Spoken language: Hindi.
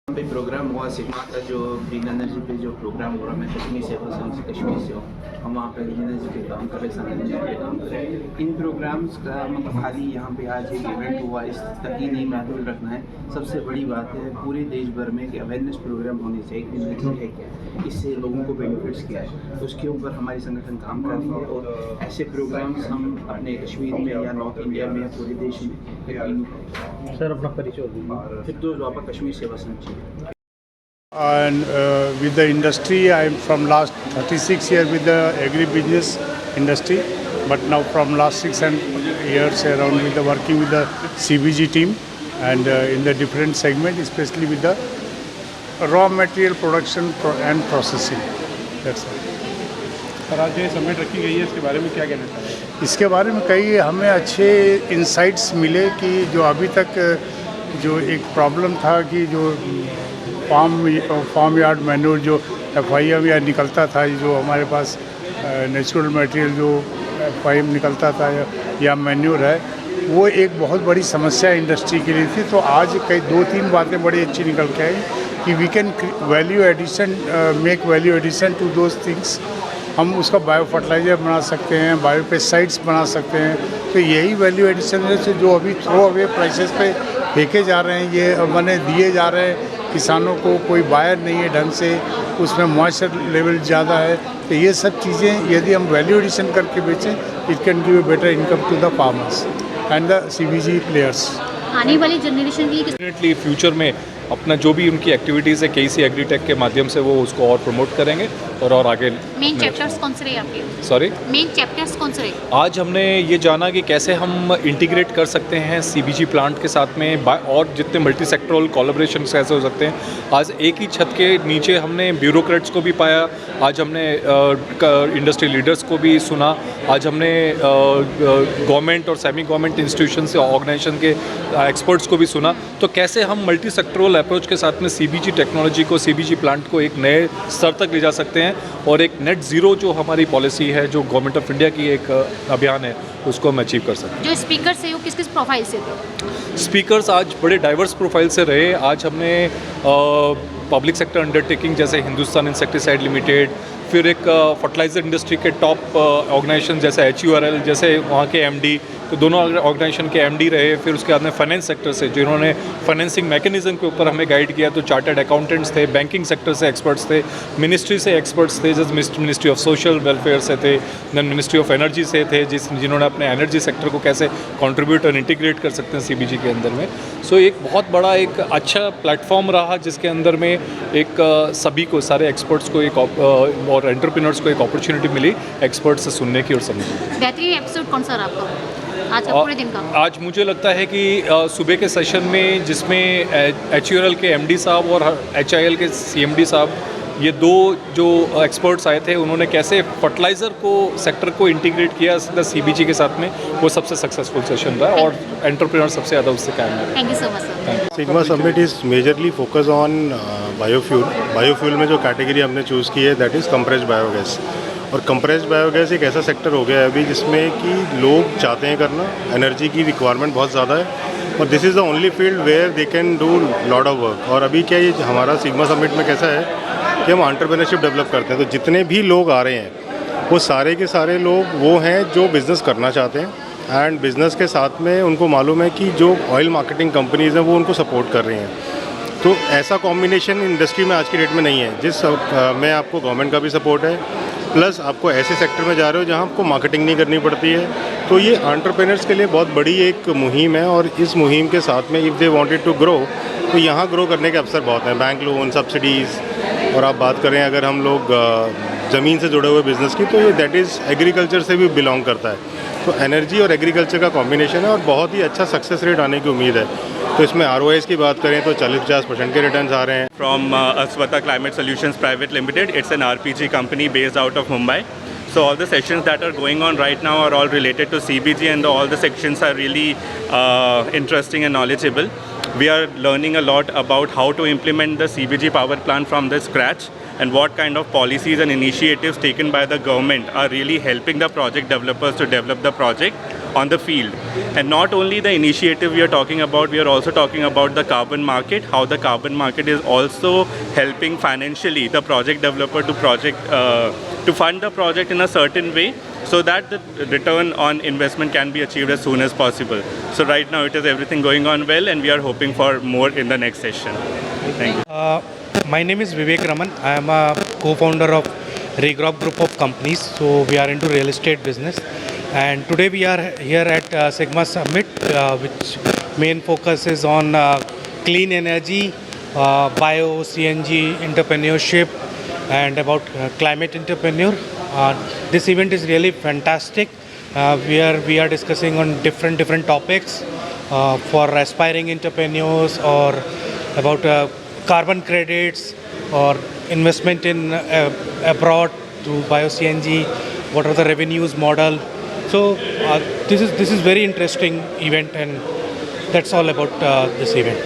पे प्रोग्राम हुआ सिग्मा का जो ग्रीन एनर्जी पे जो प्रोग्राम हो रहा है, मैं कश्मीर से कश्मीर से हूँ। हम वहाँ पे ग्रीन एनर्जी पे काम कर रहे, सन एनर्जी पे काम कर रहे हैं। इन प्रोग्राम्स का मतलब खाली यहाँ पे आज एक इवेंट हुआ इस तक ही नहीं महदूद रखना है। सबसे बड़ी बात है पूरे देश भर में कि अवेयरनेस प्रोग्राम होने चाहिए ग्रीन एनर्जी है क्या, इससे लोगों को बेनिफिट्स क्या है, तो उसके ऊपर हमारी संगठन काम कर रही है। और ऐसे प्रोग्राम्स हम अपने कश्मीर में या नॉर्थ इंडिया में या पूरे देश में कंटिन्यू करें। सर अपना परिचय दीजिए। फिर तो वापस कश्मीर सेवा संघ। And with the industry, I am from last 36 years with the agri-business industry, but now from last 6 years around with the working with the CBG team and in the different segment, especially with the raw material production and processing. That's all. Sir आज जो समिट रखी गई है इसके बारे में क्या कहना चाहिए? इसके बारे में कई हमें अच्छे इंसाइट्स मिले कि जो अभी तक जो एक प्रॉब्लम था कि जो फार्म यार्ड मैन्योर जो FIM या निकलता था, जो हमारे पास नेचुरल मटेरियल जो FIM निकलता था या मैन्योर है, वो एक बहुत बड़ी समस्या इंडस्ट्री के लिए थी। तो आज कई 2-3 बातें बड़ी अच्छी निकल के आई कि we can value addition make value addition to those things. हम उसका बायो फर्टिलाइज़र बना सकते हैं, बायो पेस्टिसाइड्स बना सकते हैं। तो यही वैल्यू एडिशन से जो अभी थ्रो अवे प्राइसेस पे फेंके जा रहे हैं, ये मैंने दिए जा रहे हैं किसानों को, कोई बायर नहीं है ढंग से, उसमें मॉइस्चर लेवल ज़्यादा है। तो ये सब चीज़ें यदि हम वैल्यू एडिशन करके बेचें, it can give a better income to the farmers and the CBG players. आने वाली जनरेशन की डेफिनेटली फ्यूचर में अपना जो भी उनकी एक्टिविटीज़ है KC एग्रीटेक के माध्यम से वो उसको और प्रमोट करेंगे और आगे। मेन चैप्टर्स कौन से रहे आपके? सॉरी, मेन चैप्टर्स कौन से रहे? आज हमने ये जाना कि कैसे हम इंटीग्रेट कर सकते हैं CBG प्लांट के साथ में और जितने मल्टी सेक्टरल कोलैबोरेशन कैसे हो सकते हैं। आज एक ही छत के नीचे हमने ब्यूरोक्रेट्स को भी पाया, आज हमने इंडस्ट्री लीडर्स को भी सुना, आज हमने गवर्नमेंट और सेमी गवर्नमेंट इंस्टीट्यूशन से ऑर्गेनाइजेशन के एक्सपर्ट्स को भी सुना। तो कैसे हम मल्टी सेक्टरल अप्रोच के साथ में CBG टेक्नोलॉजी को, CBG प्लांट को एक नए स्तर तक ले जा सकते हैं और एक नेट ज़ीरो जो हमारी पॉलिसी है, जो गवर्नमेंट ऑफ इंडिया की एक अभियान है, उसको हम अचीव कर सकते हैं। जो स्पीकर्स है वो किस किस प्रोफाइल से थे? स्पीकर्स आज बड़े डाइवर्स प्रोफाइल से रहे। आज हमने पब्लिक सेक्टर अंडरटेकिंग जैसे हिंदुस्तान इंसेक्टिसाइड लिमिटेड, फिर एक फर्टिलाइज़र इंडस्ट्री के टॉप ऑर्गेनाइजेशन जैसे HURL, जैसे वहाँ के MD, तो दोनों ऑर्गेनाइजेशन के MD रहे। फिर उसके बाद में फाइनेंस सेक्टर से जिन्होंने फाइनेंसिंग मैकेनिज्म के ऊपर हमें गाइड किया, तो चार्टर्ड अकाउंटेंट्स थे, बैंकिंग सेक्टर से एक्सपर्ट्स थे, मिनिस्ट्री से एक्सपर्ट्स थे, जैसे मिनिस्ट्री ऑफ सोशल वेलफेयर से थे, देन मिनिस्ट्री ऑफ एनर्जी से थे, जिन्होंने अपने एनर्जी सेक्टर को कैसे कंट्रीब्यूट और इंटीग्रेट कर सकते हैं CBG के अंदर में। सो एक बहुत बड़ा एक अच्छा प्लेटफॉर्म रहा जिसके अंदर में एक सभी को, सारे एक्सपर्ट्स को एक और एंटरप्रेन्योर्स को एक अपॉर्चुनिटी मिली एक्सपर्ट्स से सुनने की और समझने की। बेहतरीन एपिसोड कौन सा रहा आपका आज का पूरे दिन का? आज मुझे लगता है कि सुबह के सेशन में जिसमें HURL के MD साहब और HIL के CMD साहब, ये दो जो एक्सपर्ट्स आए थे, उन्होंने कैसे फर्टिलाइज़र को सेक्टर को इंटीग्रेट किया CBG के साथ में, वो सबसे सक्सेसफुल सेशन रहा और एंटरप्रेन्योर सबसे ज़्यादा उससे कायम है। Thank you so much sir. Sigma summit is majorly focus on biofuel. Biofuel में जो कैटेगरी हमने चूज़ की है दैट इज़ कंप्रेस्ड बायोगैस। और कंप्रेस्ड बायोगैस एक ऐसा सेक्टर हो गया है अभी जिसमें कि लोग चाहते हैं करना, एनर्जी की रिक्वायरमेंट बहुत ज़्यादा है और this is the only field where they can do lot of work. और अभी क्या, ये हमारा सिग्मा समिट में कैसा है कि हम एंटरप्रेन्योरशिप डेवलप करते हैं। तो जितने भी लोग आ रहे हैं वो सारे के सारे लोग वो हैं जो बिज़नेस करना चाहते हैं एंड बिज़नेस के साथ में उनको मालूम है कि जो ऑयल मार्केटिंग कंपनीज़ हैं वो उनको सपोर्ट कर रही हैं। तो ऐसा कॉम्बिनेशन इंडस्ट्री में आज की डेट में नहीं है जिस में आपको गवर्नमेंट का भी सपोर्ट है, प्लस आपको ऐसे सेक्टर में जा रहे हो जहाँ आपको मार्केटिंग नहीं करनी पड़ती है। तो ये एंटरप्रेन्योर्स के लिए बहुत बड़ी एक मुहिम है और इस मुहिम के साथ में if they wanted to grow, तो यहाँ ग्रो करने के अवसर बहुत हैं। बैंक लोन, सब्सिडीज़, और आप बात करें अगर हम लोग ज़मीन से जुड़े हुए बिज़नेस की, तो ये दैट इज़ एग्रीकल्चर से भी बिलोंग करता है। तो एनर्जी और एग्रीकल्चर का कॉम्बिनेशन है और बहुत ही अच्छा सक्सेस रेट आने की उम्मीद है। तो इसमें ROIs की बात करें तो 40-50% के रिटर्न्स आ रहे हैं। From Aswata Climate Solutions Private Limited, it's an RPG company based out of Mumbai. So all the sessions that are going on right now are all related to CBG, and all the sections are really interesting and knowledgeable. We are learning a lot about how to implement the CBG power plant from the scratch, and what kind of policies and initiatives taken by the government are really helping the project developers to develop the project on the field. And not only the initiative we are talking about, we are also talking about the carbon market, how the carbon market is also helping financially the project developer to fund the project in a certain way, so that the return on investment can be achieved as soon as possible. So right now it is everything going on well, and we are hoping for more in the next session. Thank you. My name is Vivek Raman. I am a co-founder of Regrop Group of Companies. So we are into real estate business. And today we are here at Sigma Summit, which main focus is on clean energy, bio, CNG, entrepreneurship, and about climate entrepreneur. This event is really fantastic. We are discussing on different topics for aspiring entrepreneurs, or about carbon credits, or investment in abroad to bio CNG. What are the revenues model? So this is very interesting event, and that's all about this event.